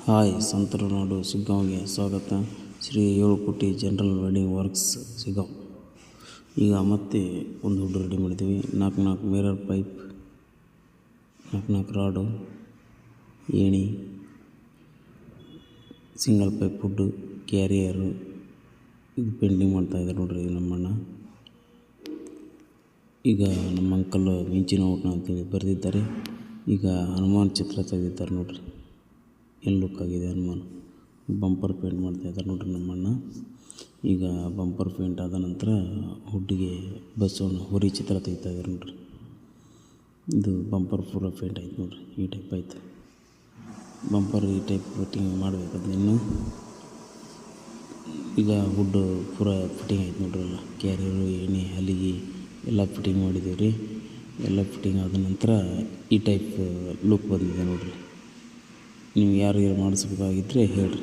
Hi ಸಂತರ ನಾಡು ಶಿಗ್ಗಾಂವ್ಗೆ ಸ್ವಾಗತ. ಶ್ರೀ 7 ಕೋಟಿ ಜನರಲ್ ವೆಲ್ಡಿಂಗ್ ವರ್ಕ್ಸ್ ಶಿಗ್ಗಾಂವ್. ಈಗ ಮತ್ತೆ ಒಂದು ಹುಡ್ ರೆಡಿ ಮಾಡಿದ್ದೀವಿ. 4 ಮಿರರ್ ಪೈಪ್, 4 ರಾಡು, ಏಣಿ, ಸಿಂಗಲ್ ಪೈಪ್ ಹುಡ್ಡು, ಕ್ಯಾರಿಯರು. ಇದು ಪೇಂಟಿಂಗ್ ಮಾಡ್ತಾಯಿದ್ದಾರೆ ನೋಡ್ರಿ ನಮ್ಮಣ್ಣ. ಈಗ ನಮ್ಮ ಅಂಕಲ್ ಮಿಂಚಿನ ಊಟ ಅಂತೇಳಿ ಬರೆದಿದ್ದಾರೆ. ಈಗ ಹನುಮಾನ್ ಚಿತ್ರ ತೆಗೆದಿದ್ದಾರೆ ನೋಡ್ರಿ. ಏನು ಲುಕ್ ಆಗಿದೆ ಹನುಮಾನ್. ಬಂಪರ್ ಪೇಂಟ್ ಮಾಡ್ತಾಯಿದ್ದಾರೆ ನೋಡ್ರಿ ನಮ್ಮಣ್ಣ. ಈಗ ಬಂಪರ್ ಪೇಂಟ್ ಆದ ನಂತರ ಹುಡ್ಡಿಗೆ ಬಸವಣ್ಣ ಹುರಿ ಚಿತ್ರ ತೆಗಿತಾಯಿದ್ದಾರೆ ನೋಡ್ರಿ. ಇದು ಬಂಪರ್ ಪೂರ ಪೇಂಟ್ ಆಯ್ತು ನೋಡ್ರಿ. ಈ ಟೈಪ್ ಆಯ್ತು ಬಂಪರ್. ಈ ಟೈಪ್ ಫಿಟ್ಟಿಂಗ್ ಮಾಡಬೇಕಂದ್ರೆ ಇನ್ನು ಈಗ ಹುಡ್ಡು ಪೂರ ಫಿಟ್ಟಿಂಗ್ ಆಯ್ತು ನೋಡ್ರಿ. ಎಲ್ಲ ಕ್ಯಾರಿಯರು, ಎಣ್ಣೆ, ಹಲಿಗೆ ಎಲ್ಲ ಫಿಟ್ಟಿಂಗ್ ಮಾಡಿದ್ದೀವಿ ರೀ. ಎಲ್ಲ ಫಿಟ್ಟಿಂಗ್ ಆದ ನಂತರ ಈ ಟೈಪ್ ಲುಕ್ ಬಂದಿದೆ ನೋಡ್ರಿ. ನೀವು ಯಾರು ಮಾಡಿಸ್ಬೇಕಾಗಿದ್ದರೆ ಹೇಳ್ರಿ.